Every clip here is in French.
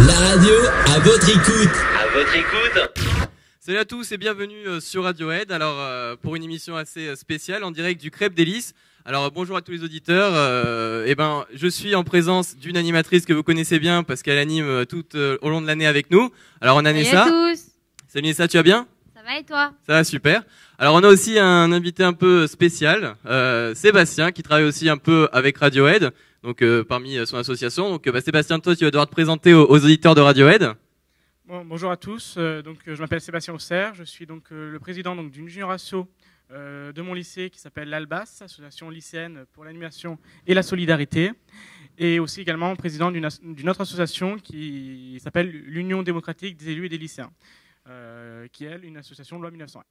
La radio à votre écoute. À votre écoute. Salut à tous et bienvenue sur Radiohead. Alors pour une émission assez spéciale en direct du Crêpe d'Hélice. Alors bonjour à tous les auditeurs. Je suis en présence d'une animatrice que vous connaissez bien parce qu'elle anime tout au long de l'année avec nous. Alors on a Nessa. Salut à tous. Salut Nessa, tu vas bien? Ça va et toi? Ça va super. Alors on a aussi un invité un peu spécial, Sébastien, qui travaille aussi un peu avec Radiohead, donc parmi son association. Donc Sébastien, toi tu vas devoir te présenter aux auditeurs de Radiohead. Bonjour à tous, je m'appelle Sébastien Auxerre, je suis le président d'une junior asso de mon lycée qui s'appelle l'ALBAS, Association lycéenne pour l'animation et la solidarité, et aussi également président d'une autre association qui s'appelle l'Union démocratique des élus et des lycéens, qui est une association de loi 1901.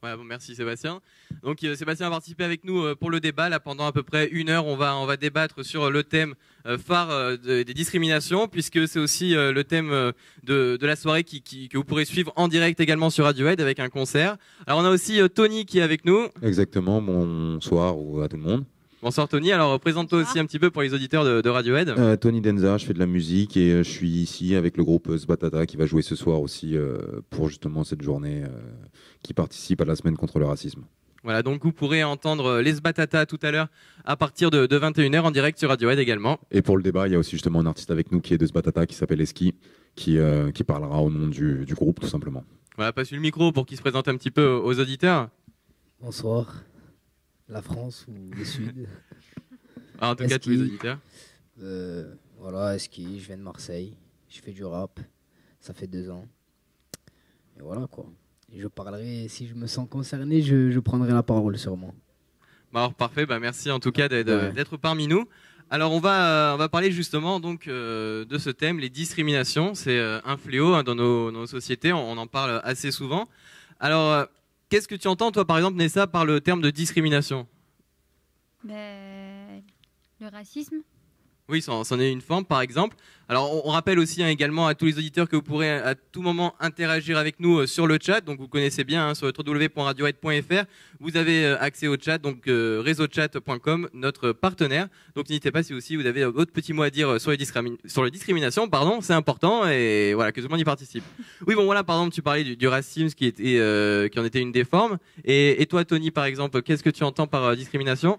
Ouais, bon, merci Sébastien. Donc Sébastien a participé avec nous pour le débat. Là, pendant à peu près 1 heure, on va débattre sur le thème phare des discriminations, puisque c'est aussi le thème de la soirée que vous pourrez suivre en direct également sur Radiohead avec un concert. Alors on a aussi Tony qui est avec nous. Exactement, bonsoir à tout le monde. Bonsoir Tony, alors présente-toi aussi un petit peu pour les auditeurs de Radiohead. Tony Denza, je fais de la musique et je suis ici avec le groupe Sbatata qui va jouer ce soir aussi pour justement cette journée qui participe à la semaine contre le racisme. Voilà, donc vous pourrez entendre les Sbatata tout à l'heure à partir de 21h en direct sur Radiohead également. Et pour le débat, il y a aussi justement un artiste avec nous qui est de Sbatata qui s'appelle Eski qui parlera au nom du groupe tout simplement. Voilà, passe le micro pour qu'il se présente un petit peu aux auditeurs. Bonsoir. La France ou le Sud. En tout cas, tous les auditeurs. Voilà, Eski, je viens de Marseille. Je fais du rap. Ça fait 2 ans. Et voilà quoi. Et je parlerai, si je me sens concerné, je prendrai la parole sûrement. Alors parfait, merci en tout cas d'être parmi nous. Alors on va parler justement donc de ce thème, les discriminations. C'est un fléau dans nos sociétés, on en parle assez souvent. Alors qu'est-ce que tu entends toi par exemple Nessa par le terme de discrimination? Le racisme. Oui, c'en est une forme par exemple. Alors on rappelle aussi également à tous les auditeurs que vous pourrez à tout moment interagir avec nous sur le chat. Donc vous connaissez bien sur www.radiohead.fr. Vous avez accès au chat, donc réseauchat.com, notre partenaire. Donc n'hésitez pas si aussi vous avez votre petit mot à dire sur les discriminations, pardon, c'est important et voilà que tout le monde y participe. Oui bon voilà par exemple tu parlais du racisme qui en était une des formes. Et toi Tony par exemple, qu'est-ce que tu entends par discrimination?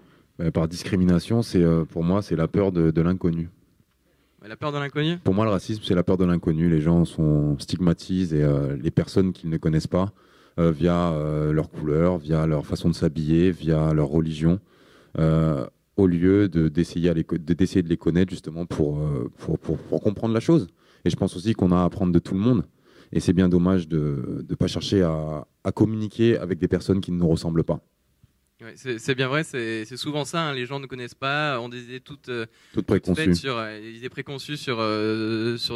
Par discrimination, pour moi, c'est la peur de l'inconnu. La peur de l'inconnu? Pour moi, le racisme, c'est la peur de l'inconnu. Les gens stigmatisent les personnes qu'ils ne connaissent pas via leur couleur, via leur façon de s'habiller, via leur religion, au lieu d'essayer de les connaître justement pour comprendre la chose. Et je pense aussi qu'on a à apprendre de tout le monde. Et c'est bien dommage de ne pas chercher à communiquer avec des personnes qui ne nous ressemblent pas. Ouais, c'est bien vrai, c'est souvent ça, hein, les gens ne connaissent pas, ont des idées toutes préconçues des idées préconçues sur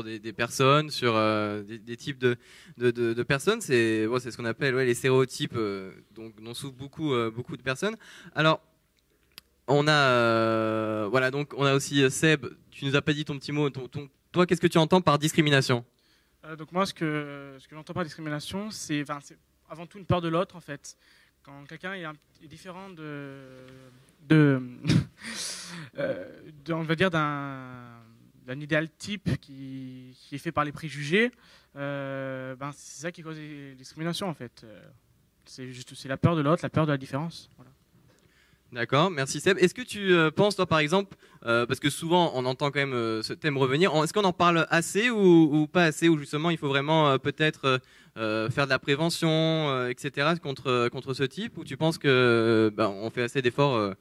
des personnes, sur des types de personnes. C'est ce qu'on appelle les stéréotypes dont souffrent beaucoup de personnes. Alors on a aussi Seb, tu nous as pas dit ton petit mot. Toi, qu'est-ce que tu entends par discrimination? Donc moi, ce que j'entends par discrimination, c'est avant tout une peur de l'autre en fait. Quand quelqu'un est différent on va dire d'un idéal type qui est fait par les préjugés, c'est ça qui cause les discriminations en fait. C'est la peur de l'autre, la peur de la différence. Voilà. D'accord, merci Seb. Est-ce que tu penses, toi par exemple, parce que souvent on entend quand même ce thème revenir, est-ce qu'on en parle assez ou pas assez, ou justement il faut vraiment peut-être faire de la prévention, etc. contre ce type, ou tu penses que on fait assez d'efforts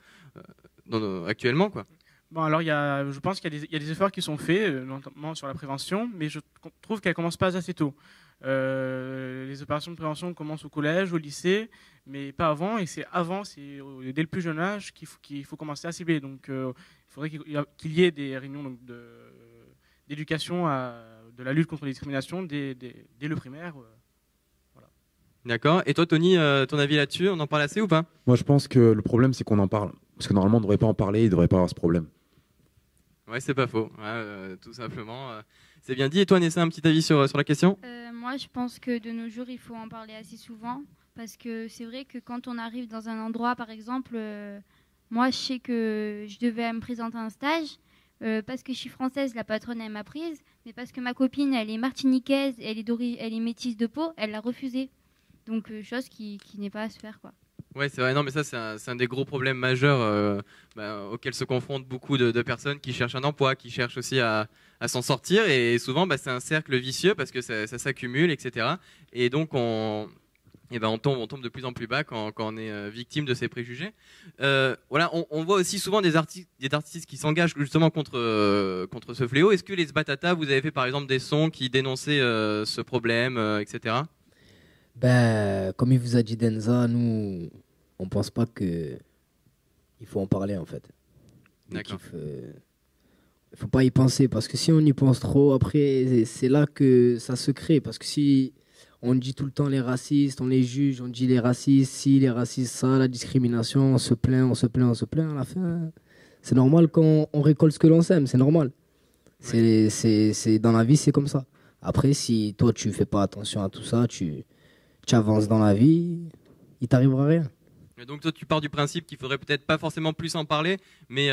actuellement quoi? Bon, alors je pense qu'il y a des efforts qui sont faits, notamment sur la prévention, mais je trouve qu'elle commence pas assez tôt. Les opérations de prévention commencent au collège, au lycée, mais pas avant. Et c'est dès le plus jeune âge qu'il faut commencer à cibler. Donc, il faudrait qu'il y ait des réunions d'éducation de la lutte contre les discriminations dès le primaire. Voilà. D'accord. Et toi, Tony, ton avis là-dessus, on en parle assez ou pas? Moi, je pense que le problème, c'est qu'on en parle. Parce que normalement, on ne devrait pas en parler, il ne devrait pas avoir ce problème. Ouais, c'est pas faux. Ouais, tout simplement. C'est bien dit. Et toi, Nessa, un petit avis sur la question? Moi, je pense que de nos jours, il faut en parler assez souvent. Parce que c'est vrai que quand on arrive dans un endroit, par exemple, moi, je sais que je devais me présenter à un stage. parce que je suis française, la patronne elle m'a prise, mais parce que ma copine elle est martiniquaise, elle est métisse de peau, elle l'a refusé. Donc chose qui n'est pas à se faire quoi. Ouais, c'est vrai. Non, mais ça, c'est un des gros problèmes majeurs auxquels se confrontent beaucoup de personnes qui cherchent un emploi, qui cherchent aussi à s'en sortir. Et souvent, c'est un cercle vicieux parce que ça s'accumule, etc. Et donc, on tombe de plus en plus bas quand on est victime de ces préjugés. Voilà, on voit aussi souvent des artistes qui s'engagent justement contre ce fléau. Est-ce que les Sbatata, vous avez fait par exemple des sons qui dénonçaient ce problème, etc. Comme il vous a dit Denza, nous, on pense pas que il faut en parler en fait. D'accord. Il faut pas y penser parce que si on y pense trop, après c'est là que ça se crée. Parce que si on dit tout le temps les racistes, on les juge, on dit les racistes, si les racistes, ça, la discrimination, on se plaint, à la fin, c'est normal quand on récolte ce que l'on sème, c'est normal. Ouais. C'est dans la vie, c'est comme ça. Après, si toi tu fais pas attention à tout ça, tu avances dans la vie, il t'arrivera rien. Et donc toi, tu pars du principe qu'il faudrait peut-être pas forcément plus en parler, mais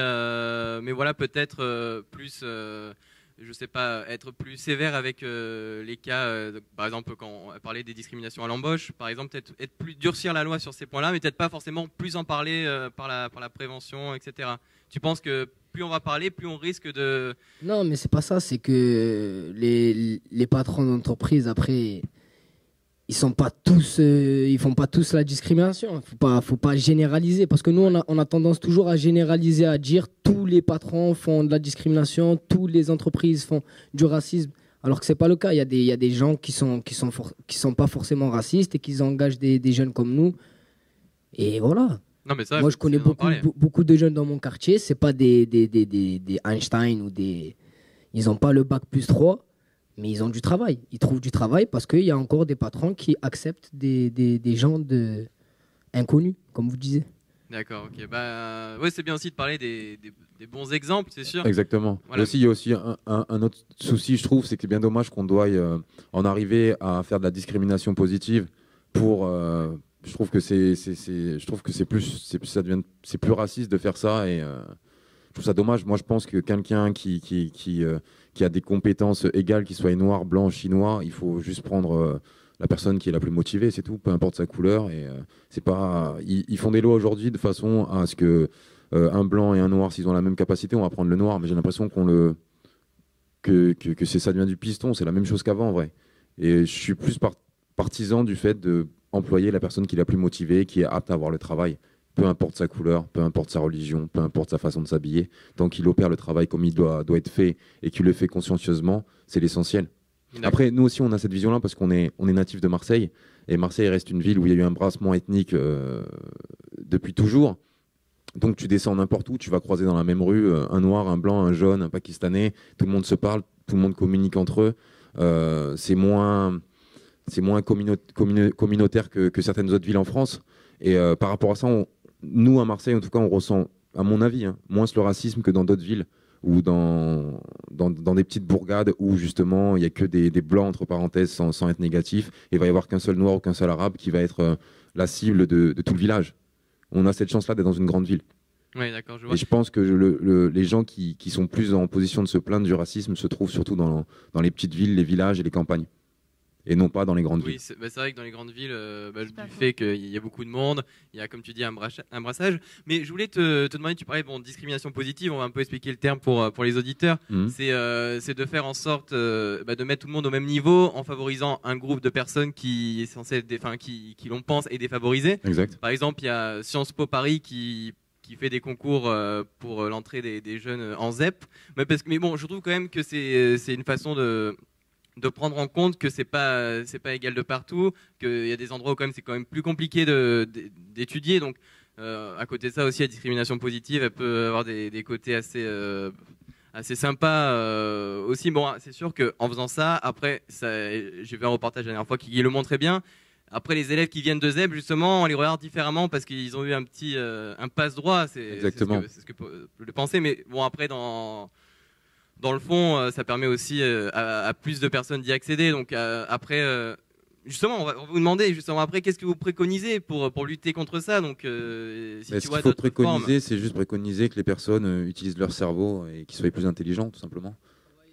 voilà, peut-être plus, je sais pas, être plus sévère avec les cas, par exemple quand on parlait des discriminations à l'embauche, par exemple, peut-être être plus durcir la loi sur ces points-là, mais peut-être pas forcément plus en parler par la prévention, etc. Tu penses que plus on va parler, plus on risque de... Non, mais c'est pas ça, c'est que les patrons d'entreprise, après, ils font pas tous la discrimination. Faut pas généraliser, parce que nous, on a tendance toujours à généraliser, à dire tous les patrons font de la discrimination, toutes les entreprises font du racisme, alors que c'est pas le cas. Il y a des gens qui sont pas forcément racistes et qui engagent des jeunes comme nous. Et voilà. Non, mais ça, Moi, je connais c'est d'en parler. beaucoup de jeunes dans mon quartier. C'est pas des Einstein ou des. Ils n'ont pas le bac plus 3, mais ils ont du travail. Ils trouvent du travail parce qu'il y a encore des patrons qui acceptent des gens inconnus, comme vous disiez. D'accord, ok. Ouais, c'est bien aussi de parler des bons exemples, c'est sûr. Exactement. Voilà. Il y a aussi un autre souci, je trouve, c'est que c'est bien dommage qu'on doit en arriver à faire de la discrimination positive pour. Je trouve que c'est plus raciste de faire ça et je trouve ça dommage. Moi, je pense que quelqu'un qui a des compétences égales, qu'il soit noir, blanc, chinois, il faut juste prendre la personne qui est la plus motivée, c'est tout, peu importe sa couleur. Et c'est pas, ils font des lois aujourd'hui de façon à ce que un blanc et un noir, s'ils ont la même capacité, on va prendre le noir. Mais j'ai l'impression que ça devient du piston. C'est la même chose qu'avant, en vrai. Et je suis plus partisan du fait de employer la personne qui est la plus motivée, qui est apte à avoir le travail, peu importe sa couleur, peu importe sa religion, peu importe sa façon de s'habiller, tant qu'il opère le travail comme il doit être fait et qu'il le fait consciencieusement, c'est l'essentiel. Après, nous aussi, on a cette vision-là parce qu'on est natif de Marseille, et Marseille reste une ville où il y a eu un brassement ethnique depuis toujours. Donc tu descends n'importe où, tu vas croiser dans la même rue un noir, un blanc, un jaune, un pakistanais, tout le monde se parle, tout le monde communique entre eux. C'est moins communautaire que certaines autres villes en France. Et par rapport à ça, nous à Marseille, en tout cas, on ressent, à mon avis, moins le racisme que dans d'autres villes ou dans des petites bourgades où justement il n'y a que des blancs, entre parenthèses, sans être négatif, et il va y avoir qu'un seul noir ou qu'un seul arabe qui va être la cible de tout le village. On a cette chance-là d'être dans une grande ville. Oui, d'accord, je vois. Et je pense que les gens qui sont plus en position de se plaindre du racisme se trouvent surtout dans les petites villes, les villages et les campagnes. Et non pas dans les grandes villes. Oui, c'est vrai que dans les grandes villes, du fait qu'il y a beaucoup de monde, il y a, comme tu dis, un brassage. Mais je voulais te demander, tu parlais de discrimination positive, on va un peu expliquer le terme pour les auditeurs. C'est de faire en sorte de mettre tout le monde au même niveau en favorisant un groupe de personnes qui est censé être qui l'on pense est défavorisé. Exact. Par exemple, il y a Sciences Po Paris qui fait des concours pour l'entrée des jeunes en ZEP. Mais bon, je trouve quand même que c'est une façon de prendre en compte que c'est pas égal de partout, qu'il y a des endroits où c'est quand même plus compliqué d'étudier. Donc à côté de ça aussi, la discrimination positive, elle peut avoir des côtés assez sympas aussi. Bon, c'est sûr qu'en faisant ça, après, j'ai vu un reportage la dernière fois qui le montrait bien. Après, les élèves qui viennent de ZEP, justement, on les regarde différemment parce qu'ils ont eu un passe-droit. Exactement. C'est ce que je pensais. Mais bon, après, dans le fond, ça permet aussi à plus de personnes d'y accéder. Donc après, justement, on va vous demander justement après, qu'est-ce que vous préconisez pour lutter contre ça? Donc, si Ce tu qu'il vois faut d'autres formes. préconiser, c'est juste préconiser que les personnes utilisent leur cerveau et qu'ils soient plus intelligents, tout simplement.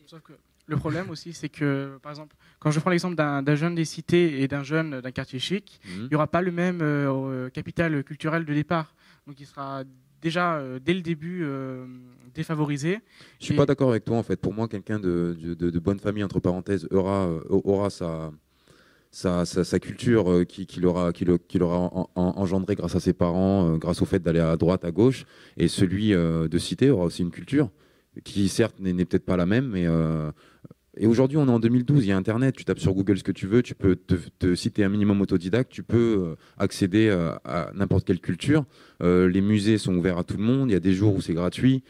Sauf que le problème aussi, c'est que, par exemple, quand je prends l'exemple d'un jeune des cités et d'un jeune d'un quartier chic, il n'y aura pas le même capital culturel de départ. Donc il sera déjà, dès le début, défavorisé. Je suis pas d'accord avec toi, en fait. Pour moi, quelqu'un de bonne famille, entre parenthèses, aura sa culture qu'il aura engendrée grâce à ses parents, grâce au fait d'aller à droite, à gauche. Et celui de cité aura aussi une culture qui, certes, n'est peut-être pas la même, mais... Et aujourd'hui, on est en 2012, il y a Internet, tu tapes sur Google ce que tu veux, tu peux si tu es un minimum autodidacte, tu peux accéder à n'importe quelle culture. Les musées sont ouverts à tout le monde, il y a des jours où c'est gratuit.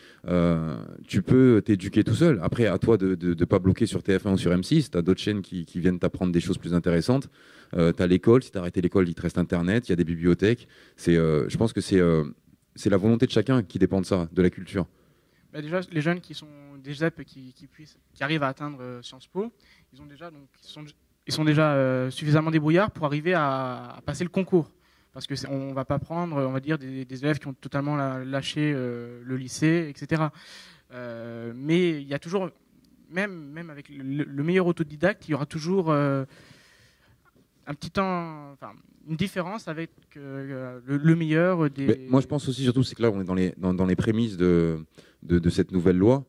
Tu peux t'éduquer tout seul. Après, à toi de ne pas bloquer sur TF1 ou sur M6, tu as d'autres chaînes qui viennent t'apprendre des choses plus intéressantes. Tu as l'école, si tu as arrêté l'école, il te reste Internet, il y a des bibliothèques. Je pense que c'est la volonté de chacun qui dépend de ça, de la culture. Bah déjà, les jeunes qui sont des ZEP qui arrivent à atteindre Sciences Po, ils sont déjà suffisamment débrouillards pour arriver à passer le concours. Parce qu'on ne va pas prendre, on va dire, des élèves qui ont totalement lâché le lycée, etc. Mais il y a toujours, même avec le meilleur autodidacte, il y aura toujours un petit temps, enfin, une différence avec le meilleur des... Mais moi, je pense aussi, surtout, c'est que là, on est dans les prémices de cette nouvelle loi,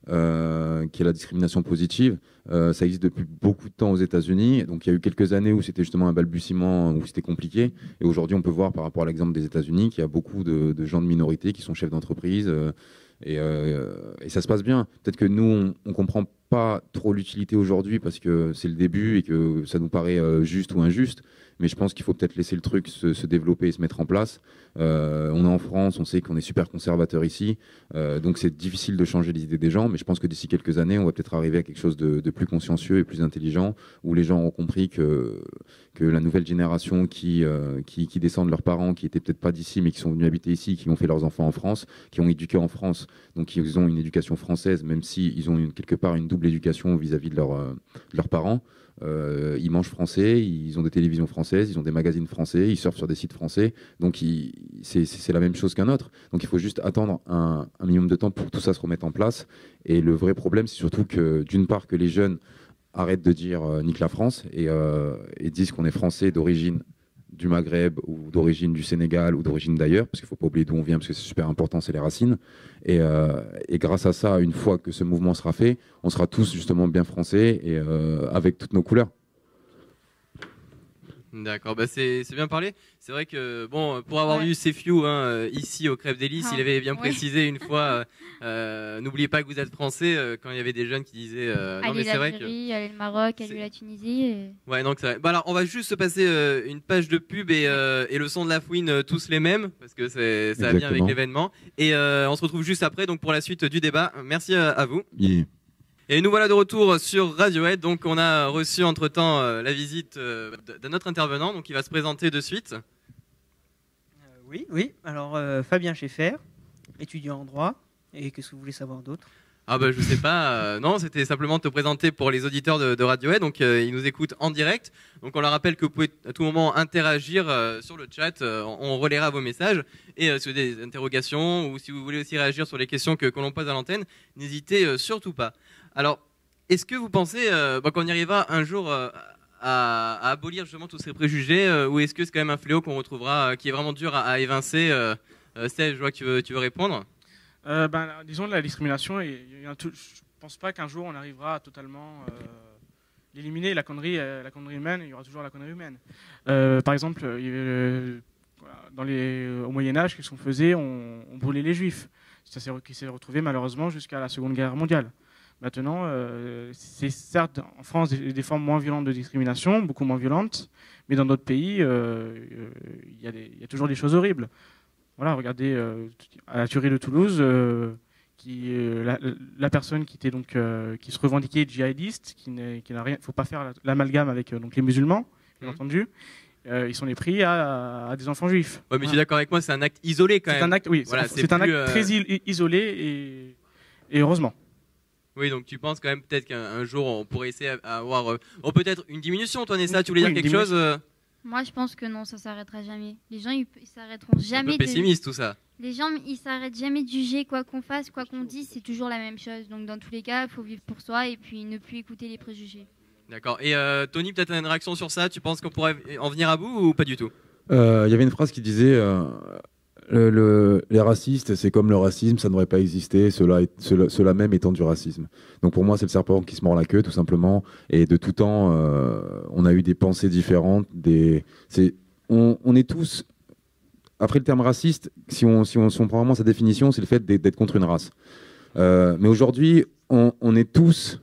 qui est la discrimination positive. Ça existe depuis beaucoup de temps aux États-Unis. Donc, il y a eu quelques années où c'était justement un balbutiement, où c'était compliqué. Et aujourd'hui, on peut voir, par rapport à l'exemple des États-Unis, qu'il y a beaucoup de gens de minorité qui sont chefs d'entreprise. Et ça se passe bien. Peut-être que nous, on comprend pas trop l'utilité aujourd'hui parce que c'est le début et que ça nous paraît juste ou injuste. Mais je pense qu'il faut peut-être laisser le truc se développer et se mettre en place. On est en France, on sait qu'on est super conservateur ici. Donc c'est difficile de changer les idées des gens. Mais je pense que d'ici quelques années, on va peut-être arriver à quelque chose de plus consciencieux et plus intelligent, où les gens ont compris que la nouvelle génération qui descend de leurs parents, qui étaient peut-être pas d'ici, mais qui sont venus habiter ici, qui ont fait leurs enfants en France, qui ont éduqué en France, donc ils ont une éducation française, même s'ils ont quelque part une double éducation vis-à-vis de leurs parents. Ils mangent français, ils ont des télévisions françaises, ils ont des magazines français, ils surfent sur des sites français. Donc c'est la même chose qu'un autre. Donc il faut juste attendre un minimum de temps pour que tout ça se remette en place. Et le vrai problème, c'est surtout que d'une part que les jeunes arrêtent de dire nique la France et disent qu'on est français d'origine du Maghreb ou d'origine du Sénégal ou d'origine d'ailleurs, parce qu'il ne faut pas oublier d'où on vient, parce que c'est super important, c'est les racines. Et grâce à ça, une fois que ce mouvement sera fait, on sera tous justement bien français et avec toutes nos couleurs. D'accord, bah c'est bien parlé. C'est vrai que bon, pour avoir vu Sefiu ici au Crêpes d'Hélice, il avait bien précisé une fois. N'oubliez pas que vous êtes français quand il y avait des jeunes qui disaient. Non mais c'est vrai que. Allez le Maroc, allez la Tunisie. Et... Ouais, donc c'est vrai. Bah alors on va juste se passer une page de pub et le son de la fouine tous les mêmes parce que ça va bien avec l'événement. Et on se retrouve juste après donc pour la suite du débat. Merci à vous. Yeah. Et nous voilà de retour sur Radiohead. Donc on a reçu entre-temps la visite d'un autre intervenant, donc il va se présenter de suite. Oui. Alors Fabien Schaeffer, étudiant en droit. Et qu'est-ce que vous voulez savoir d'autre? Ah bah je sais pas. Non, c'était simplement te présenter pour les auditeurs de Radiohead. Donc ils nous écoutent en direct. Donc on leur rappelle que vous pouvez à tout moment interagir sur le chat. On relaiera vos messages. Et si vous avez des interrogations ou si vous voulez aussi réagir sur les questions que l'on pose à l'antenne, n'hésitez surtout pas. Alors, est-ce que vous pensez qu'on y arrivera un jour à abolir justement tous ces préjugés ou est-ce que c'est quand même un fléau qu'on retrouvera qui est vraiment dur à évincer Steph, je vois que tu veux répondre. Disons la discrimination, je ne pense pas qu'un jour on arrivera à totalement l'éliminer. La connerie humaine, il y aura toujours la connerie humaine. Par exemple, au Moyen-Âge, qu'est-ce qu'on faisait? On brûlait les juifs. Ça s'est retrouvé malheureusement jusqu'à la Seconde Guerre mondiale. Maintenant, c'est certes en France des formes moins violentes de discrimination, beaucoup moins violentes, mais dans d'autres pays, il y a toujours des choses horribles. Voilà, regardez à la tuerie de Toulouse, la personne qui était donc qui se revendiquait djihadiste, qui n'a rien, faut pas faire l'amalgame avec donc les musulmans, bien entendu. Ils sont les pris à des enfants juifs. Ouais, mais tu es d'accord avec moi, c'est un acte isolé quand même. C'est un acte, oui, voilà, c'est un acte très isolé et heureusement. Oui, donc tu penses quand même peut-être qu'un jour on pourrait essayer à avoir peut-être une diminution. Toi, Nessa, tu voulais Oui, dire une quelque chose Moi, je pense que non, ça s'arrêtera jamais. Les gens, ils s'arrêteront Un jamais. peu pessimiste tout ça. Les gens, ils s'arrêtent jamais de juger quoi qu'on fasse, quoi qu'on dise, c'est toujours la même chose. Donc, dans tous les cas, il faut vivre pour soi et puis ne plus écouter les préjugés. D'accord. Et Tony, peut-être une réaction sur ça. Tu penses qu'on pourrait en venir à bout ou pas du tout? Il y avait une phrase qui disait les racistes, c'est comme le racisme, ça ne devrait pas exister, cela même étant du racisme. Donc pour moi, c'est le serpent qui se mord la queue, tout simplement. Et de tout temps, on a eu des pensées différentes. On est tous. Après le terme raciste, si on prend vraiment sa définition, c'est le fait d'être contre une race. Mais aujourd'hui, on est tous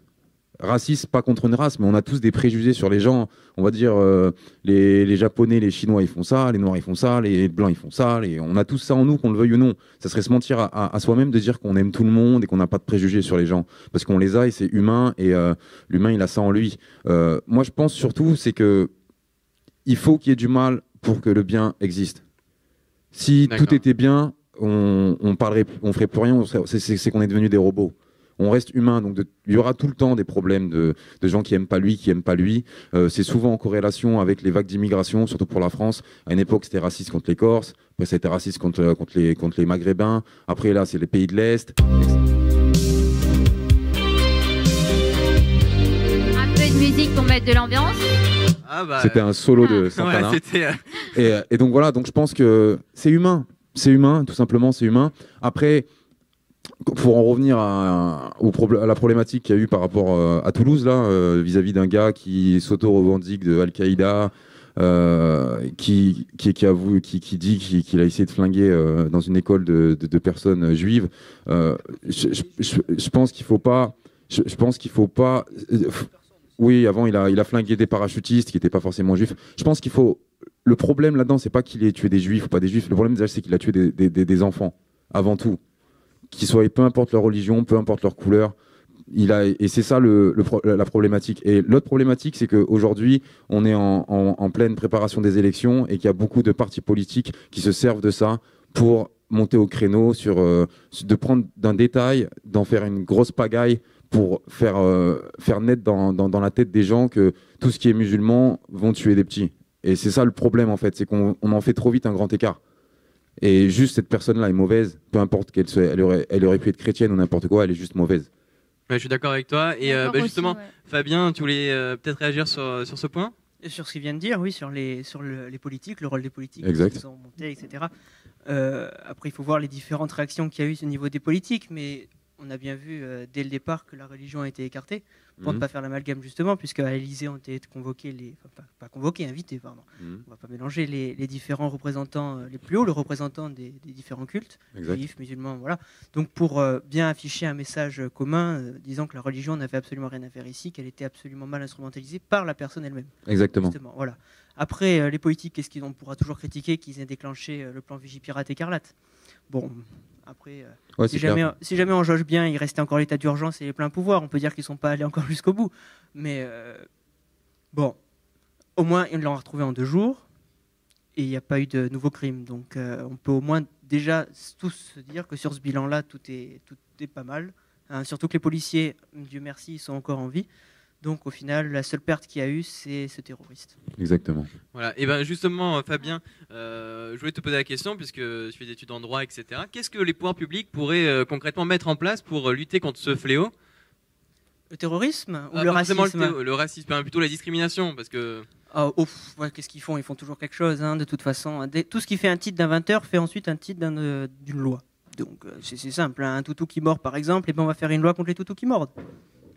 racistes, pas contre une race, mais on a tous des préjugés sur les gens. On va dire les Japonais, les Chinois, ils font ça, les Noirs, ils font ça, les Blancs, ils font ça. On a tous ça en nous, qu'on le veuille ou non. Ça serait se mentir à soi-même de dire qu'on aime tout le monde et qu'on n'a pas de préjugés sur les gens. Parce qu'on les a et c'est humain, et l'humain, il a ça en lui. Moi, je pense surtout, c'est que il faut qu'il y ait du mal pour que le bien existe. Si tout était bien, on ferait plus rien, c'est qu'on est devenus des robots. On reste humain, donc il y aura tout le temps des problèmes de gens qui aiment pas lui, qui aiment pas lui. C'est souvent en corrélation avec les vagues d'immigration, surtout pour la France. À une époque, c'était raciste contre les Corses, après ça a été raciste contre les Maghrébins, après là, c'est les pays de l'Est. Un peu de musique pour mettre de l'ambiance. Ah bah, c'était un solo de Santana. Ouais, et donc voilà, donc je pense que c'est humain, tout simplement, c'est humain. Après, pour en revenir à la problématique qu'il y a eu par rapport à Toulouse, là, vis-à-vis d'un gars qui s'auto-revendique de Al-Qaïda, qui dit qu'il a essayé de flinguer dans une école de personnes juives, je pense qu'il faut pas. Oui, avant, il a flingué des parachutistes qui n'étaient pas forcément juifs. Je pense qu'il faut. Le problème là-dedans, c'est pas qu'il ait tué des juifs ou pas des juifs. Le problème, déjà, c'est qu'il a tué des enfants, avant tout. Qu'ils soient, peu importe leur religion, peu importe leur couleur. Et c'est ça la problématique. Et l'autre problématique, c'est qu'aujourd'hui, on est en pleine préparation des élections et qu'il y a beaucoup de partis politiques qui se servent de ça pour monter au créneau, de prendre d'un détail, d'en faire une grosse pagaille pour faire naître dans la tête des gens que tout ce qui est musulman vont tuer des petits. Et c'est ça le problème, en fait, c'est qu'on en fait trop vite un grand écart. Et juste cette personne-là est mauvaise, peu importe elle aurait pu être chrétienne ou n'importe quoi, elle est juste mauvaise. Ouais, je suis d'accord avec toi. Et justement, aussi, ouais. Fabien, tu voulais peut-être réagir sur ce point? Et sur ce qu'il vient de dire, oui, sur les politiques, le rôle des politiques exact. Qui sont montés, etc. Après, il faut voir les différentes réactions qu'il y a eu au niveau des politiques, mais on a bien vu dès le départ que la religion a été écartée, pour ne pas faire l'amalgame justement, puisque à l'Élysée ont été convoqués, invités, pardon. On ne va pas mélanger les différents représentants, les plus hauts, le représentant des différents cultes, juifs, musulmans, voilà. Donc pour bien afficher un message commun, disant que la religion n'avait absolument rien à faire ici, qu'elle était absolument mal instrumentalisée par la personne elle-même. Exactement. Justement, voilà. Après, les politiques, qu'est-ce qu'on pourra toujours critiquer qu'ils aient déclenché le plan Vigipirate écarlate. Bon. Après, si jamais on jauge bien, il restait encore l'état d'urgence et les pleins pouvoirs. On peut dire qu'ils ne sont pas allés encore jusqu'au bout. Mais bon, au moins, ils l'ont retrouvé en 2 jours et il n'y a pas eu de nouveaux crimes. Donc, on peut au moins déjà tous se dire que sur ce bilan-là, tout est pas mal. Hein, surtout que les policiers, Dieu merci, ils sont encore en vie. Donc au final, la seule perte qu'il y a eu, c'est ce terroriste. Exactement. Voilà. Et ben justement, Fabien, je voulais te poser la question, puisque tu fais des études en droit, etc. Qu'est-ce que les pouvoirs publics pourraient concrètement mettre en place pour lutter contre ce fléau? Le terrorisme ou le racisme? Le racisme, plutôt la discrimination, parce que... Qu'est-ce qu'ils font? Ils font toujours quelque chose, hein, de toute façon. Tout ce qui fait un titre d'inventeur fait ensuite un titre d'une loi. Donc c'est simple. Hein. Un toutou qui mord, par exemple, et ben on va faire une loi contre les toutous qui mordent.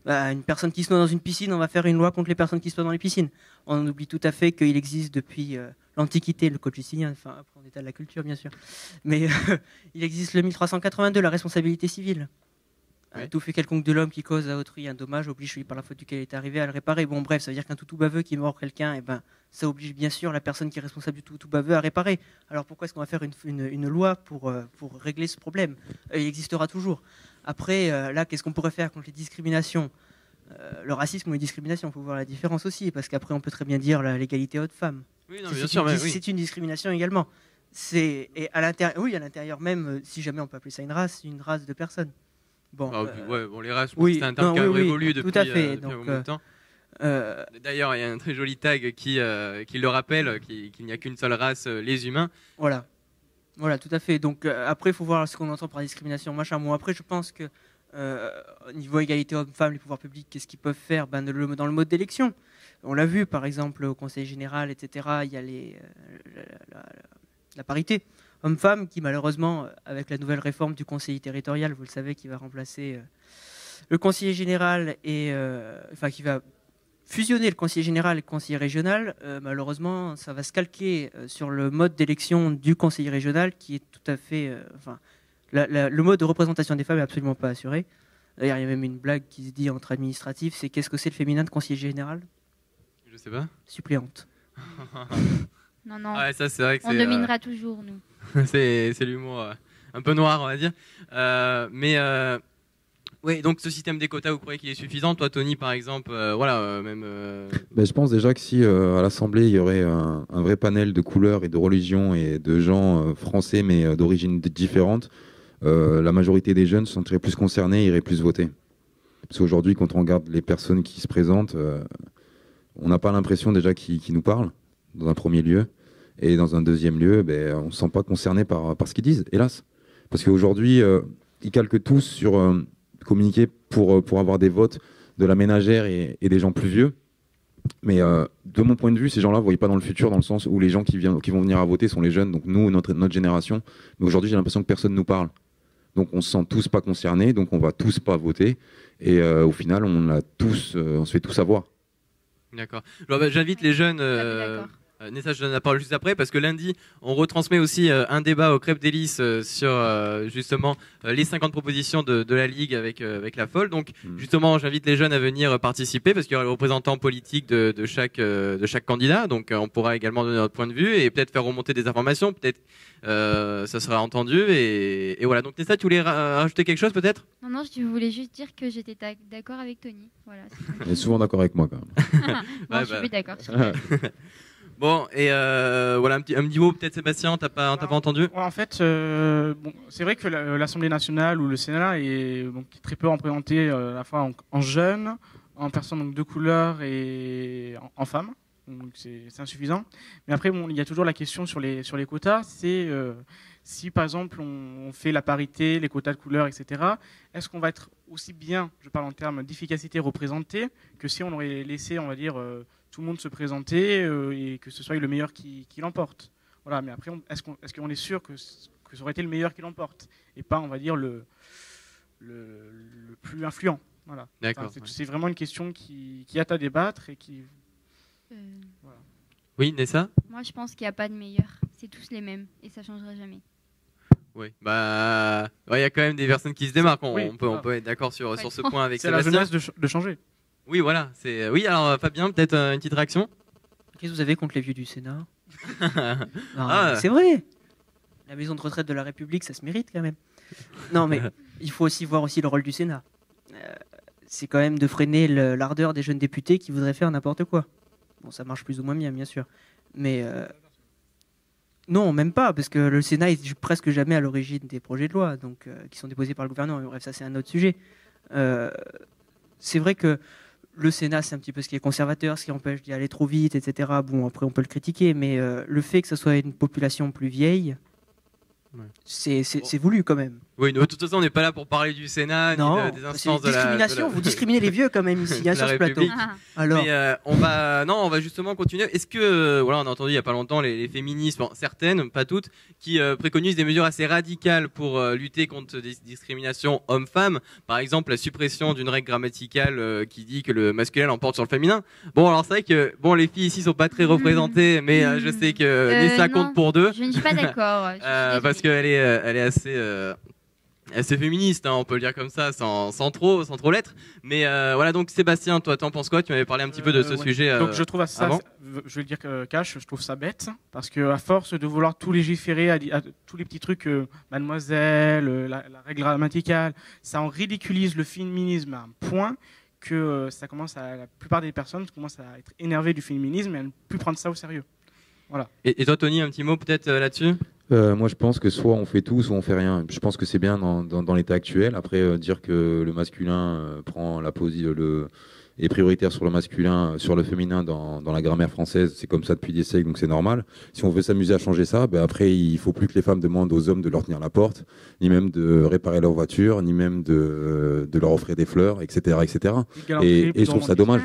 Une personne qui se noie dans une piscine, on va faire une loi contre les personnes qui se noient dans les piscines. On oublie tout à fait qu'il existe depuis l'Antiquité, le code justinien, enfin après on état de la culture bien sûr, mais il existe le 1382, la responsabilité civile. Oui. Tout fait quelconque de l'homme qui cause à autrui un dommage oblige celui par la faute duquel il est arrivé à le réparer. Bon bref, ça veut dire qu'un toutou baveux qui mord quelqu'un, et ben, ça oblige bien sûr la personne qui est responsable du toutou baveux à réparer. Alors pourquoi est-ce qu'on va faire une loi pour régler ce problème? Il existera toujours. Après, là, qu'est-ce qu'on pourrait faire contre les discriminations? Le racisme ou les discriminations, il faut voir la différence aussi, parce qu'après, on peut très bien dire l'égalité homme-femme. Oui, non, bien sûr, c'est une discrimination également. Et à l'intérieur même, si jamais on peut appeler ça une race de personnes. Bon, ouais, bon, les races, oui, c'est un terme non, qui a oui, oui, évolué tout depuis, à fait. depuis un Donc, moment de temps. euh, D'ailleurs, il y a un très joli tag qui le rappelle qu'il n'y a qu'une seule race, les humains. Voilà. Voilà, tout à fait. Donc après, il faut voir ce qu'on entend par discrimination, machin. Bon, après, je pense que au niveau égalité homme-femme, les pouvoirs publics, qu'est-ce qu'ils peuvent faire dans le mode d'élection. On l'a vu, par exemple, au Conseil général, etc. Il y a la parité homme-femme qui, malheureusement, avec la nouvelle réforme du conseiller territorial, vous le savez, qui va remplacer le conseiller général et enfin qui va fusionner le conseiller général et le conseiller régional, malheureusement, ça va se calquer sur le mode d'élection du conseiller régional qui est tout à fait... le mode de représentation des femmes n'est absolument pas assuré. D'ailleurs, il y a même une blague qui se dit entre administratifs, c'est qu'est-ce que c'est le féminin de conseiller général? Je sais pas. Suppléante. Non, non. Ouais, ça, c'est vrai que On dominera toujours, nous. c'est l'humour un peu noir, on va dire. Oui, donc ce système des quotas, vous croyez qu'il est suffisant? Toi, Tony, par exemple, Ben, je pense déjà que si à l'Assemblée, il y aurait un vrai panel de couleurs et de religions et de gens français, mais d'origines différentes, la majorité des jeunes se sentiraient plus concernés et iraient plus voter. Parce qu'aujourd'hui, quand on regarde les personnes qui se présentent, on n'a pas l'impression déjà qu'ils nous parlent, dans un premier lieu. Et dans un deuxième lieu, ben, on ne se sent pas concerné par ce qu'ils disent, hélas. Parce qu'aujourd'hui, ils calquent tous sur communiquer pour avoir des votes de la ménagère et des gens plus vieux. Mais de mon point de vue, ces gens-là ne voient pas dans le futur, dans le sens où les gens qui vont venir à voter sont les jeunes, donc nous, notre génération. Mais aujourd'hui, j'ai l'impression que personne ne nous parle. Donc on se sent tous pas concernés, donc on va tous pas voter. Et au final, on se fait tous avoir. D'accord. J'invite les jeunes... D'accord. Nessa, je donne la parole juste après, parce que lundi, on retransmet aussi un débat au Crêpes d'Hélice sur justement les 50 propositions de la Ligue avec la FOL. Donc justement, j'invite les jeunes à venir participer, parce qu'il y aura les représentants politiques de chaque candidat. Donc on pourra également donner notre point de vue et peut-être faire remonter des informations, peut-être ça sera entendu. Et voilà, donc Nessa, tu voulais rajouter quelque chose peut-être? Non, non, je voulais juste dire que j'étais d'accord avec Tony. Voilà. Elle est souvent d'accord avec moi quand même. Bon, je suis d'accord. Bon, et voilà, un petit mot peut-être, Sébastien, t'as pas entendu? Ouais, en fait, bon, c'est vrai que l'Assemblée nationale ou le Sénat est très peu représenté à la fois en jeunes, en personnes donc, de couleur et en femmes. Donc c'est insuffisant. Mais après, bon, il y a toujours la question sur les quotas. C'est si par exemple on fait la parité, les quotas de couleur, etc. Est-ce qu'on va être aussi bien, je parle en termes d'efficacité, représenté que si on aurait laissé, on va dire, tout le monde se présenter et que ce soit le meilleur qui l'emporte. Voilà. Mais après, est-ce qu'on est sûr que ça aurait été le meilleur qui l'emporte et pas, on va dire, le plus influent. Voilà. D'accord. Enfin, c'est vraiment une question qui a à débattre et qui. Voilà. Oui, Nessa? Moi, je pense qu'il n'y a pas de meilleur. C'est tous les mêmes et ça ne changera jamais. Oui, bah, il y a quand même des personnes qui se démarquent. On peut être d'accord sur ce point avec Sébastien. Sébastien. C'est la jeunesse de changer. Oui, voilà. Oui, alors Fabien, peut-être une petite réaction? Qu'est-ce que vous avez contre les vieux du Sénat? Ah. C'est vrai. La maison de retraite de la République, ça se mérite quand même. Non, mais il faut aussi voir le rôle du Sénat. C'est quand même de freiner l'ardeur des jeunes députés qui voudraient faire n'importe quoi. Bon, ça marche plus ou moins bien sûr. Mais non, même pas, parce que le Sénat est presque jamais à l'origine des projets de loi donc, qui sont déposés par le gouvernement. Bref, ça c'est un autre sujet. C'est vrai que le Sénat, c'est un petit peu ce qui est conservateur, ce qui empêche d'y aller trop vite, etc. Bon, après, on peut le critiquer, mais le fait que ce soit une population plus vieille, ouais. C'est voulu quand même. Oui, de toute façon, on n'est pas là pour parler du Sénat, non, ni des instances de la discrimination. Vous discriminez les vieux quand même ici, sur ce plateau. Alors. Mais on va justement continuer. Est-ce que, voilà, on a entendu il n'y a pas longtemps les féministes, bon, certaines, pas toutes, qui préconisent des mesures assez radicales pour lutter contre des discriminations hommes-femmes. Par exemple, la suppression d'une règle grammaticale qui dit que le masculin l'emporte sur le féminin. Bon, alors c'est vrai que les filles ici sont pas très représentées, mais je sais que Nessa compte pour deux. Je ne suis pas d'accord. Parce qu'elle est assez féministe, hein, on peut le dire comme ça, sans trop l'être. Mais voilà, donc Sébastien, toi, t'en penses quoi? Tu m'avais parlé un petit peu de ce sujet. Donc je trouve ça, je vais dire que Cash, je trouve ça bête, parce que à force de vouloir tout légiférer à tous les petits trucs, mademoiselle, la règle grammaticale, ça en ridiculise le féminisme à un point que la plupart des personnes commencent à être énervées du féminisme et à ne plus prendre ça au sérieux. Voilà. Et toi, Tony, un petit mot peut-être là-dessus? Moi, je pense que soit on fait tout, soit on fait rien. Je pense que c'est bien dans l'état actuel. Après, dire que le masculin prend la position, est prioritaire sur le masculin, sur le féminin dans la grammaire française, c'est comme ça depuis des siècles, donc c'est normal. Si on veut s'amuser à changer ça, ben après, il faut plus que les femmes demandent aux hommes de leur tenir la porte, ni même de réparer leur voiture, ni même de leur offrir des fleurs, etc., etc. Et je trouve ça dommage.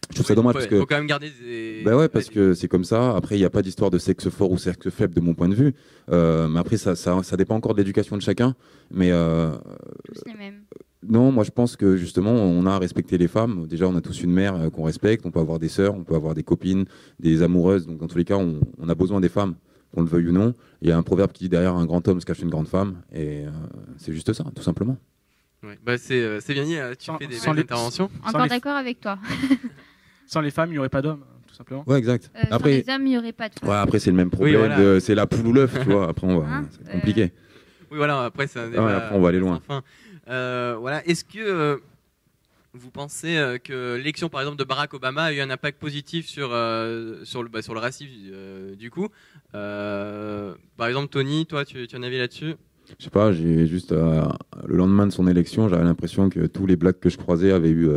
Je trouve ça dommage parce que. Faut quand même garder des. Bah ouais, parce que c'est comme ça. Après, il n'y a pas d'histoire de sexe fort ou sexe faible de mon point de vue. Mais après, ça dépend encore de l'éducation de chacun. Mais Tous les mêmes. non, moi je pense que justement, on a à respecter les femmes. Déjà, on a tous une mère qu'on respecte. On peut avoir des sœurs, on peut avoir des copines, des amoureuses. Donc, dans tous les cas, on a besoin des femmes, qu'on le veuille ou non. Il y a un proverbe qui dit derrière un grand homme se cache une grande femme. Et c'est juste ça, tout simplement. Ouais. Bah, c'est bien, tu fais des belles interventions. Encore d'accord avec toi. Sans les femmes, il n'y aurait pas d'hommes, tout simplement. Ouais, exact. Sans les hommes, il n'y aurait pas de femmes. Ouais, après, c'est le même problème. Oui, voilà. C'est la poule ou l'œuf, tu vois. Après, c'est compliqué. Oui, voilà, après, c'est un débat. Ouais, après, on va aller loin. Enfin, voilà. Est-ce que vous pensez que l'élection, par exemple, de Barack Obama a eu un impact positif sur le racisme, du coup par exemple, Tony, toi, tu as un avis là-dessus? Je sais pas, j'ai juste le lendemain de son élection, j'avais l'impression que tous les blacks que je croisais avaient eu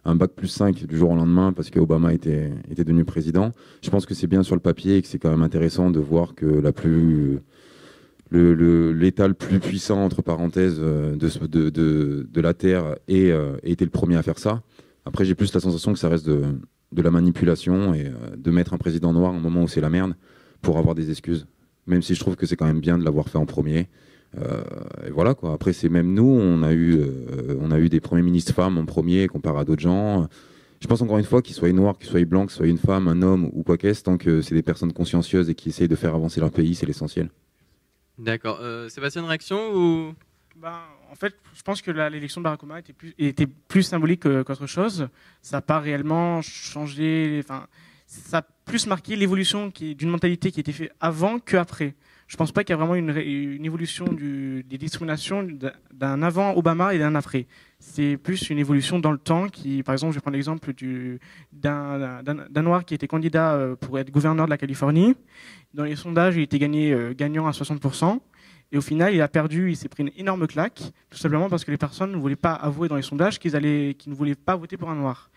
un bac plus 5 du jour au lendemain parce qu'Obama était devenu président. Je pense que c'est bien sur le papier et que c'est quand même intéressant de voir que l'État le plus puissant, entre parenthèses, de la Terre ait été le premier à faire ça. Après, j'ai plus la sensation que ça reste de la manipulation et de mettre un président noir au moment où c'est la merde pour avoir des excuses. Même si je trouve que c'est quand même bien de l'avoir fait en premier. Et voilà quoi. Après, c'est même nous, on a eu des premiers ministres femmes en premier comparé à d'autres gens. Je pense encore une fois qu'ils soient noirs, qu'ils soient blancs, qu'ils soient une femme, un homme ou quoi qu'est-ce, tant que c'est des personnes consciencieuses et qui essayent de faire avancer leur pays, c'est l'essentiel. D'accord. Sébastien, une réaction ou... En fait, je pense que l'élection de Barack Obama était plus symbolique qu'autre chose. Ça n'a pas réellement changé. Ça a plus marqué l'évolution d'une mentalité qui était faite avant qu'après. Je ne pense pas qu'il y a vraiment une évolution des discriminations d'un avant Obama et d'un après. C'est plus une évolution dans le temps qui, par exemple, je vais prendre l'exemple d'un noir qui était candidat pour être gouverneur de la Californie. Dans les sondages, il était gagnant à 60%. Et au final, il a perdu, il s'est pris une énorme claque, tout simplement parce que les personnes ne voulaient pas avouer dans les sondages qu'ils ne voulaient pas voter pour un noir.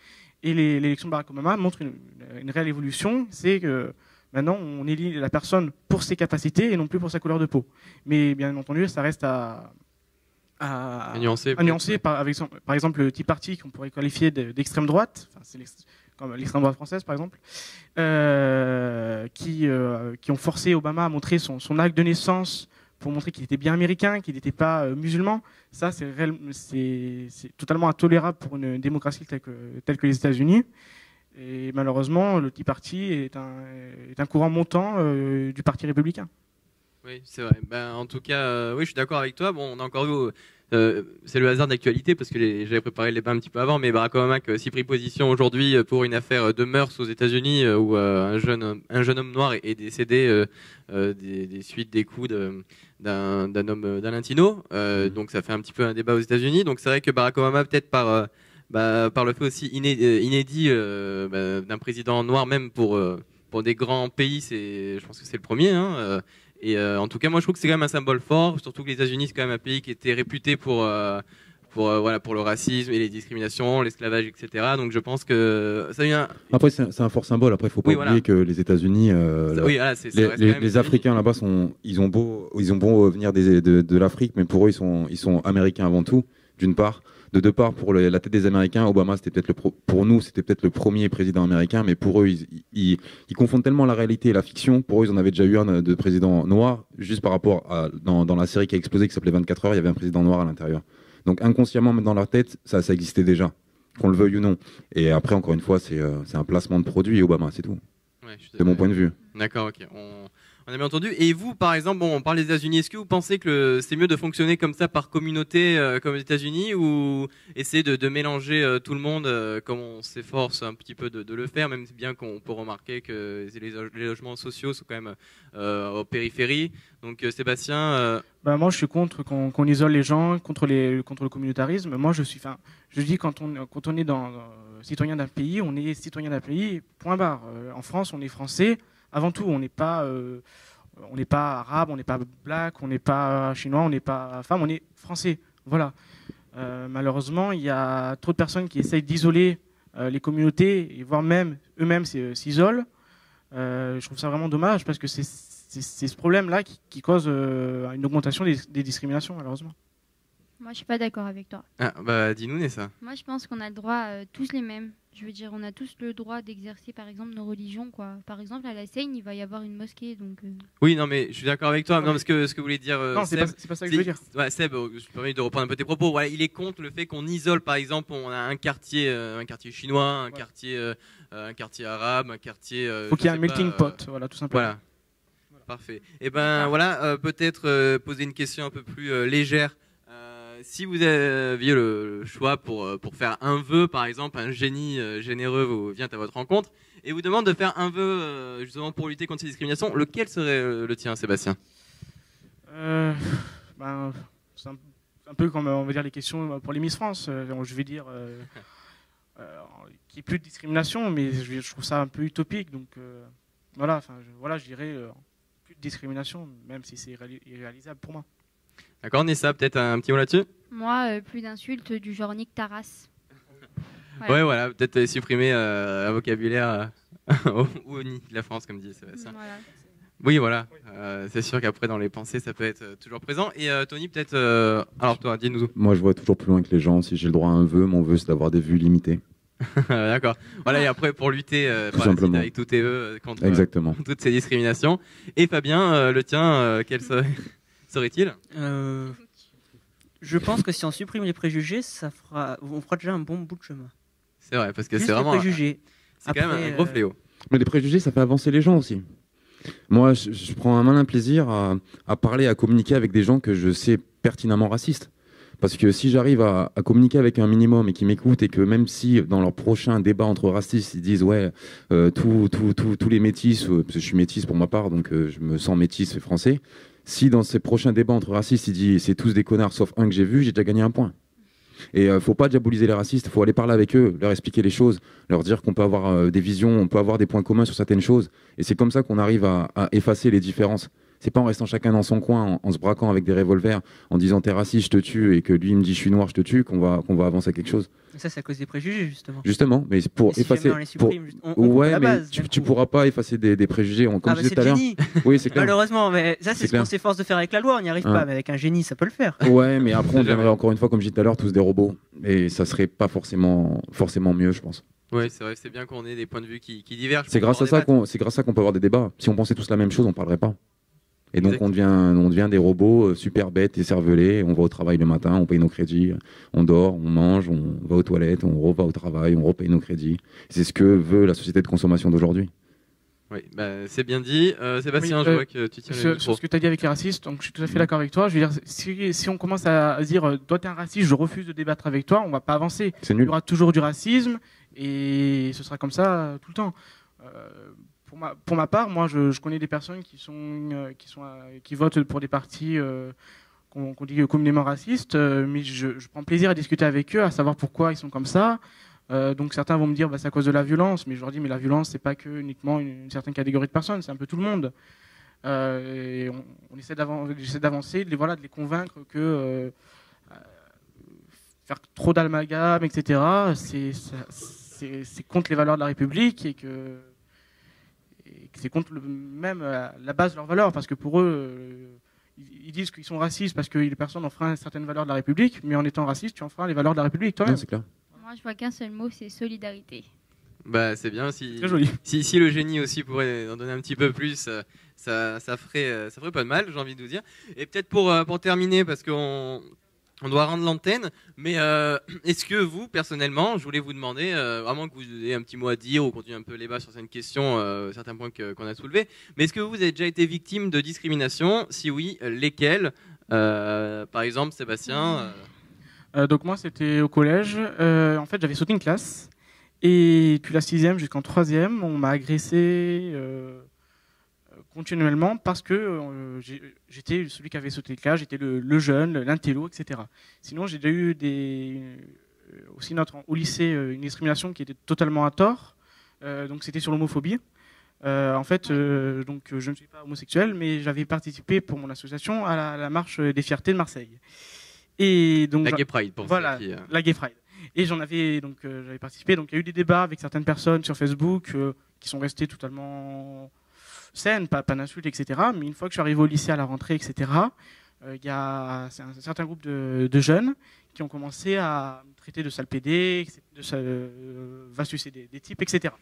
Et l'élection de Barack Obama montre une réelle évolution, c'est que maintenant, on élit la personne pour ses capacités et non plus pour sa couleur de peau. Mais bien entendu, ça reste à nuancer. Par exemple, le Tea Party, qu'on pourrait qualifier d'extrême droite, comme l'extrême droite française, par exemple, qui ont forcé Obama à montrer son acte de naissance pour montrer qu'il était bien américain, qu'il n'était pas musulman. Ça, c'est totalement intolérable pour une démocratie telle que les États-Unis. Et malheureusement, le Tea Party est un courant montant du Parti républicain. Oui, c'est vrai. En tout cas, oui, je suis d'accord avec toi. Bon, on a encore vu, c'est le hasard d'actualité parce que j'avais préparé le débat un petit peu avant, mais Barack Obama a aussi pris position aujourd'hui pour une affaire de mœurs aux États-Unis où un jeune homme noir est décédé des suites des coups d'un homme d'un latino. Donc ça fait un petit peu un débat aux États-Unis. Donc c'est vrai que Barack Obama, peut-être par le fait aussi inédit d'un président noir, même pour des grands pays, je pense que c'est le premier. Et en tout cas, moi, je trouve que c'est quand même un symbole fort, surtout que les États-Unis, c'est quand même un pays qui était réputé pour le racisme et les discriminations, l'esclavage, etc. Donc, je pense que ça vient. Après, c'est un fort symbole. Après, il faut pas oublier que les États-Unis, les Africains là-bas ils ont beau venir de l'Afrique, mais pour eux, ils sont américains avant tout, d'une part. De deux parts, pour la tête des Américains, Obama, pour nous, c'était peut-être le premier président américain, mais pour eux, ils confondent tellement la réalité et la fiction. Pour eux, ils en avaient déjà eu un de président noir, juste par rapport à dans la série qui a explosé, qui s'appelait 24 heures, il y avait un président noir à l'intérieur. Donc inconsciemment, même dans leur tête, ça existait déjà, qu'on le veuille ou non. Et après, encore une fois, c'est un placement de produit, Obama, c'est tout. Ouais, de mon point de vue. D'accord, ok. On a bien entendu. Et vous, par exemple, on parle des États-Unis. Est-ce que vous pensez que c'est mieux de fonctionner comme ça par communauté, comme aux États-Unis, ou essayer de mélanger tout le monde, comme on s'efforce un petit peu de le faire, même bien qu'on peut remarquer que les logements sociaux sont quand même aux périphéries. Donc, Sébastien. Moi, je suis contre qu'on isole les gens, contre le communautarisme. Moi, je dis quand on est citoyen d'un pays, on est citoyen d'un pays. Point barre. En France, on est français. Avant tout, on n'est pas on n'est pas arabe, on n'est pas black, on n'est pas chinois, on n'est pas femme, on est français. Voilà. Malheureusement, il y a trop de personnes qui essayent d'isoler les communautés, et voire même eux-mêmes s'isolent. Je trouve ça vraiment dommage parce que c'est ce problème-là qui cause une augmentation des discriminations, malheureusement. Moi, je suis pas d'accord avec toi. Ah, bah, dis-nous, Nessa. Moi, je pense qu'on a le droit tous les mêmes. Je veux dire, on a tous le droit d'exercer, par exemple, nos religions, quoi. Par exemple, à la Seine, il va y avoir une mosquée, donc. Oui, non, mais je suis d'accord avec toi. Non, parce que ce que vous voulez dire, Non, c'est pas ça que je veux dire. Ouais, Seb, je me permets de reprendre un peu tes propos. Voilà, il est contre le fait qu'on isole, par exemple, on a un quartier chinois, un quartier arabe, un quartier. Faut qu'il y ait un melting pot, voilà, tout simplement. Voilà. Parfait. Et ben voilà, peut-être poser une question un peu plus légère. Si vous aviez le choix pour faire un vœu, par exemple, un génie généreux vient à votre rencontre et vous demande de faire un vœu justement pour lutter contre ces discriminations, lequel serait le tien, Sébastien? C'est un peu comme on va dire les questions pour les Miss France. Je vais dire qu'il n'y ait plus de discrimination, mais je trouve ça un peu utopique. Donc voilà, je dirais plus de discrimination, même si c'est irréalisable pour moi. D'accord, Nessa, peut-être un petit mot là-dessus? Moi, plus d'insultes du genre nique ta race. Voilà. Ouais, voilà, peut-être supprimer un vocabulaire ou ni de la France, comme dit Sébastien. Voilà. Oui, voilà. C'est sûr qu'après, dans les pensées, ça peut être toujours présent. Et Tony, peut-être. Alors, toi, dis-nous. Moi, je vois toujours plus loin que les gens. Si j'ai le droit à un vœu, mon vœu, c'est d'avoir des vues limitées. D'accord. Voilà, et après, pour lutter simplement. avec tous tes vœux contre Exactement. toutes ces discriminations. Et Fabien, le tien, quel serait-il? Je pense que si on supprime les préjugés, on fera déjà un bon bout de chemin. C'est vrai, parce que Juste c'est vraiment. les préjugés. C'est quand même un gros fléau. Mais les préjugés, ça fait avancer les gens aussi. Moi, je prends un malin plaisir à parler, à communiquer avec des gens que je sais pertinemment racistes. Parce que si j'arrive à communiquer avec un minimum et qu'ils m'écoutent et que même si dans leur prochain débat entre racistes, ils disent ouais, tous les métis, parce que je suis métis pour ma part, donc je me sens métis français, si dans ces prochains débats entre racistes, ils disent c'est tous des connards sauf un que j'ai vu, j'ai déjà gagné un point. Et faut pas diaboliser les racistes, faut aller parler avec eux, leur expliquer les choses, leur dire qu'on peut avoir des visions, on peut avoir des points communs sur certaines choses. Et c'est comme ça qu'on arrive à effacer les différences. C'est pas en restant chacun dans son coin, en se braquant avec des revolvers, en disant t'es raciste, je te tue, et que lui il me dit je suis noir, je te tue, qu'on va avancer à quelque chose. Et ça, c'est à cause des préjugés, justement. Justement, mais pour si effacer. on les supprime, on ouais, la mais base, tu pourras pas effacer des préjugés. Comme je disais tout à l'heure. Oui, c'est clair. Malheureusement, mais ça, c'est ce qu'on s'efforce de faire avec la loi. On n'y arrive pas, mais avec un génie, ça peut le faire. Ouais, mais après, on deviendrait encore une fois, comme je disais tout à l'heure, tous des robots. Et ça serait pas forcément mieux, je pense. Oui, c'est vrai, c'est bien qu'on ait des points de vue qui divergent. C'est grâce à ça qu'on peut avoir des débats. Si on pensait tous la même chose, on parlerait pas. Et donc on devient des robots super bêtes et cervelés. On va au travail le matin, on paye nos crédits, on dort, on mange, on va aux toilettes, on va au travail, on repaye nos crédits. C'est ce que veut la société de consommation d'aujourd'hui. Oui, bah, c'est bien dit. Sébastien, je vois que tu tiens le micro. Sur ce que tu as dit avec les racistes, donc je suis tout à fait d'accord avec toi. Je veux dire, si on commence à dire toi t'es un raciste, je refuse de débattre avec toi, on va pas avancer. C'est nul. Il y aura toujours du racisme et ce sera comme ça tout le temps. Pour ma part, moi, je connais des personnes qui votent pour des partis qu'on dit communément racistes, mais je prends plaisir à discuter avec eux, à savoir pourquoi ils sont comme ça. Donc certains vont me dire c'est à cause de la violence, mais je leur dis mais la violence c'est pas que uniquement une certaine catégorie de personnes, c'est un peu tout le monde. Et on essaie d'avancer, de les convaincre que faire trop d'amalgame, etc. C'est contre les valeurs de la République et que c'est contre même la base de leurs valeurs, parce que pour eux, ils disent qu'ils sont racistes parce que les personnes enfreignent certaines valeurs de la République, mais en étant raciste, tu enfreins les valeurs de la République toi-même. C'est clair. Moi, je vois qu'un seul mot, c'est solidarité. Bah, c'est bien. Très joli. Si le génie aussi pourrait en donner un petit peu plus, ça ferait pas de mal, j'ai envie de vous dire. Et peut-être pour terminer, parce qu'on doit rendre l'antenne, mais est-ce que vous, personnellement, je voulais vous demander, vraiment que vous ayez un petit mot à dire ou continuer un peu les débats sur certaines questions, certains points qu'on a soulevés, mais est-ce que vous avez déjà été victime de discrimination? Si oui, lesquelles? Par exemple, Sébastien Donc moi, c'était au collège. En fait, j'avais sauté une classe. Et depuis la 6e jusqu'en 3e, on m'a agressé continuellement parce que j'étais celui qui avait sauté le cas, j'étais le jeune, l'intello, etc. Sinon, j'ai déjà eu aussi au lycée une discrimination qui était totalement à tort. Donc c'était sur l'homophobie. En fait, donc, je ne suis pas homosexuel, mais j'avais participé pour mon association à la marche des fiertés de Marseille. Et donc, La Gay Pride, pour voilà, ceux qui... la Gay Pride. Et j'avais participé. Donc, il y a eu des débats avec certaines personnes sur Facebook qui sont restées totalement saines, pas d'insultes, etc. Mais une fois que je suis arrivé au lycée à la rentrée, etc., il y a un certain groupe de jeunes qui ont commencé à me traiter de sale pédé, va sucer des types, etc.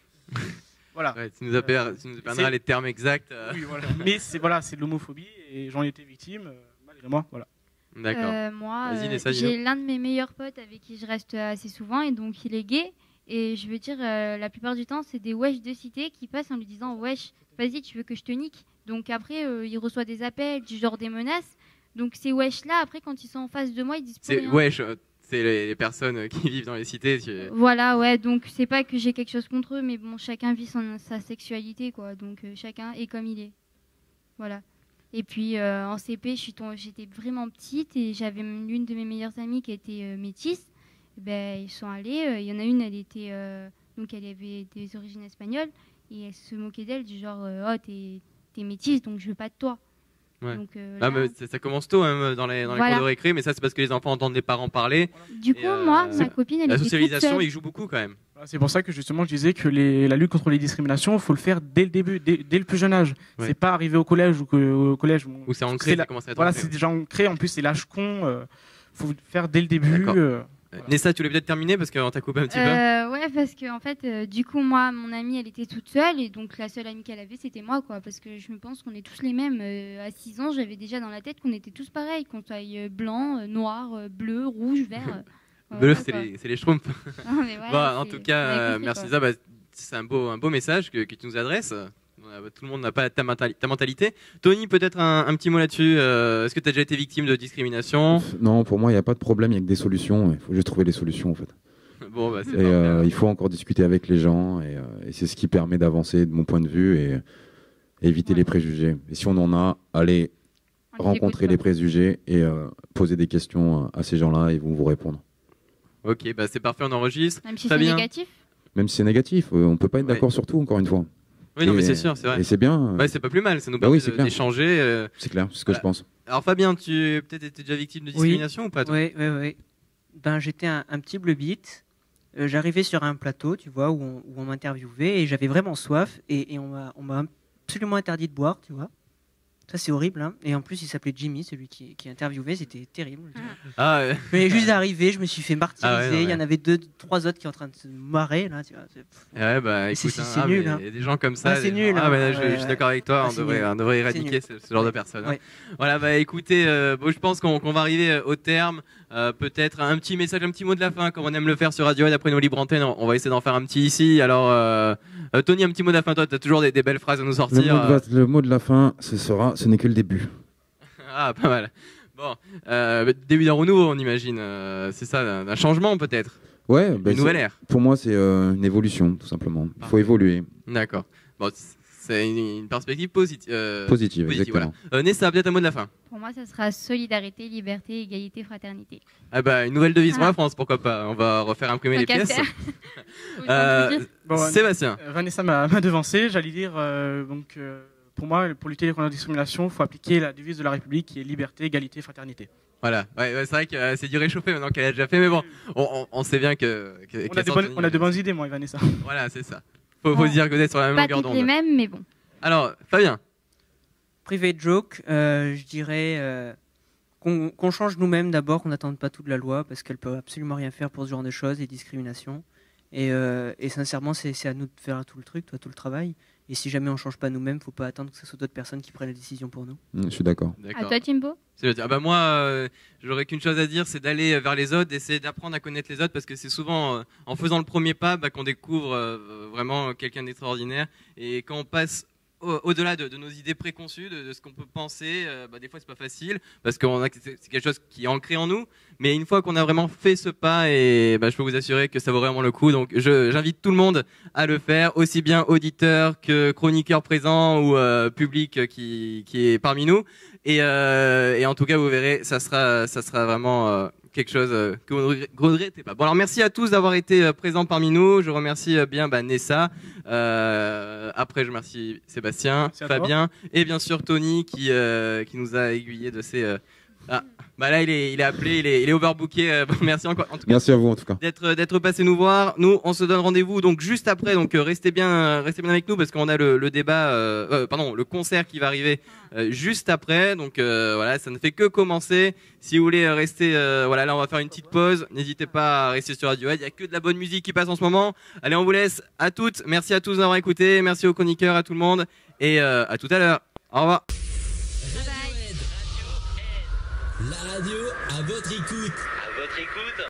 Voilà. Ouais, tu nous appelleras les termes exacts. Oui, voilà. Mais c'est de l'homophobie et j'en ai été victime, malgré moi. Voilà. D'accord. Moi, Vas-y, Nessa, dis-nous. j'ai l'un de mes meilleurs potes avec qui je reste assez souvent et donc il est gay. Et je veux dire, la plupart du temps, c'est des wesh de cité qui passent en lui disant wesh, vas-y, tu veux que je te nique. Donc après, il reçoit des appels, du genre des menaces. Donc ces wesh-là, après, quand ils sont en face de moi, ils disent plus rien. Wesh, c'est les personnes qui vivent dans les cités. Voilà, ouais, donc c'est pas que j'ai quelque chose contre eux, mais bon, chacun vit sa sexualité, quoi. Donc chacun est comme il est. Voilà. Et puis en CP, j'étais vraiment petite et j'avais l'une de mes meilleures amies qui était métisse. Ben, ils sont allés, il y en a une, donc elle avait des origines espagnoles et elle se moquait d'elle du genre oh t'es métisse donc je veux pas de toi. Ouais. Donc, mais ça commence tôt hein, dans les voilà. cours de récré, mais ça c'est parce que les enfants entendent les parents parler. Du coup, moi, ma copine, elle la était toute socialisation, seule. il joue beaucoup quand même. C'est pour ça que justement je disais que la lutte contre les discriminations, il faut le faire dès le début, dès le plus jeune âge. Ouais. C'est pas arrivé au collège Où c'est ancré, ça commence à être voilà, ancré. c'est déjà ancré. En plus, c'est l'âge con. Faut le faire dès le début. Voilà. Nessa, tu voulais peut-être terminer parce qu'on t'a coupé un petit peu. Ouais, parce que en fait, du coup, moi, mon amie, elle était toute seule et donc la seule amie qu'elle avait, c'était moi, quoi. Parce que je me pense qu'on est tous les mêmes. À 6 ans, j'avais déjà dans la tête qu'on était tous pareils, qu'on soit blanc, noir, bleu, rouge, vert. Bleu, voilà, c'est les schtroumpfs. Non, mais voilà, En tout cas, merci Lisa. C'est un beau message que tu nous adresses. Tout le monde n'a pas ta mentalité. Tony, peut-être un petit mot là-dessus. Est-ce que tu as déjà été victime de discrimination? Non, pour moi, il n'y a pas de problème, il n'y a que des solutions. Il faut juste trouver les solutions, en fait. Bon, c'est et il faut encore discuter avec les gens, et c'est ce qui permet d'avancer, de mon point de vue, et éviter les préjugés. Et si on en a, allez rencontrer les préjugés et poser des questions à ces gens-là, ils vont vous répondre. Ok, c'est parfait, on enregistre. Même si c'est négatif. Même si c'est négatif, on ne peut pas être d'accord sur tout, encore une fois. Oui, non, mais c'est sûr, c'est vrai. Et c'est bien. C'est pas plus mal, ça nous permet d'échanger. C'est clair, c'est ce que je pense. Alors Fabien, tu peut-être été déjà victime de discrimination ou pas toi? Oui. J'étais un petit bleu-bite. J'arrivais sur un plateau, tu vois, où on m'interviewait et j'avais vraiment soif et on m'a absolument interdit de boire, tu vois. Ça, c'est horrible. Hein. Et en plus, il s'appelait Jimmy, celui qui interviewait. C'était terrible. Ah ouais. Mais juste d'arriver, je me suis fait martyriser. Ah ouais. Il y en avait 2-3 autres qui étaient en train de se marrer. Là, tu vois. Écoute, c'est nul. Il y a des gens comme ça. C'est nul. Je suis d'accord avec toi. On devrait éradiquer ce genre de personnes. Ouais. Voilà, écoutez, je pense qu'on va arriver au terme. Peut-être un petit message, un petit mot de la fin, comme on aime le faire sur Radiohead après nos libres antennes. On va essayer d'en faire un petit ici. Alors, Tony, un petit mot de la fin. Toi, tu as toujours des belles phrases à nous sortir. Le mot de la fin, ce n'est que le début. Ah, pas mal. Bon, début d'un renouveau, on imagine. C'est ça, d'un changement peut-être. Ouais, une nouvelle ère. Pour moi, c'est une évolution, tout simplement. Il faut évoluer. D'accord. Bon, c'est une perspective positive. Positive, exactement. Voilà. Nessa, peut-être un mot de la fin. Pour moi, ça sera solidarité, liberté, égalité, fraternité. Une nouvelle devise pour la France, pourquoi pas. On va refaire imprimer les pièces. Sébastien. Vanessa m'a devancé. J'allais dire, pour moi, pour lutter contre la discrimination, il faut appliquer la devise de la République qui est liberté, égalité, fraternité. Voilà, c'est vrai que c'est du réchauffé maintenant qu'elle a déjà fait, mais bon, on sait bien on a de bonnes idées, moi et Vanessa. Voilà, c'est ça. Faut se dire que vous êtes sur la même longueur d'onde. Pas toutes les mêmes, mais bon. Alors, Fabien. Private joke, je dirais qu'on change nous-mêmes d'abord, qu'on n'attende pas toute la loi, parce qu'elle peut absolument rien faire pour ce genre de choses, les discriminations. Et sincèrement, c'est à nous de faire tout le truc, tout le travail. Et si jamais on ne change pas nous-mêmes, il ne faut pas attendre que ce soit d'autres personnes qui prennent la décision pour nous. Je suis d'accord. À toi, Timbo. Moi, j'aurais qu'une chose à dire, c'est d'aller vers les autres, d'essayer d'apprendre à connaître les autres, parce que c'est souvent en faisant le premier pas qu'on découvre vraiment quelqu'un d'extraordinaire. Et quand on passe au-delà de nos idées préconçues, de ce qu'on peut penser, des fois c'est pas facile parce que c'est quelque chose qui est ancré en nous, mais une fois qu'on a vraiment fait ce pas, et je peux vous assurer que ça vaut vraiment le coup. Donc j'invite tout le monde à le faire, aussi bien auditeurs que chroniqueurs présents ou public qui est parmi nous, et en tout cas vous verrez, ça sera vraiment quelque chose que vous ne regrettez pas. Bon, alors merci à tous d'avoir été présents parmi nous. Je remercie bien Nessa. Après, je remercie Sébastien, Fabien et bien sûr Tony qui nous a aiguillé de ses... là, il est appelé, il est overbooké. Merci encore. En tout cas, merci à vous en tout cas. D'être passé nous voir. Nous, on se donne rendez-vous donc juste après. Donc restez bien avec nous parce qu'on a le débat, le concert qui va arriver juste après. Donc voilà, ça ne fait que commencer. Si vous voulez rester, là, on va faire une petite pause. N'hésitez pas à rester sur Radiohead. Il y a que de la bonne musique qui passe en ce moment. Allez, on vous laisse. À toutes. Merci à tous d'avoir écouté. Merci aux chroniqueurs, à tout le monde, et à tout à l'heure. Au revoir. La radio à votre écoute. À votre écoute.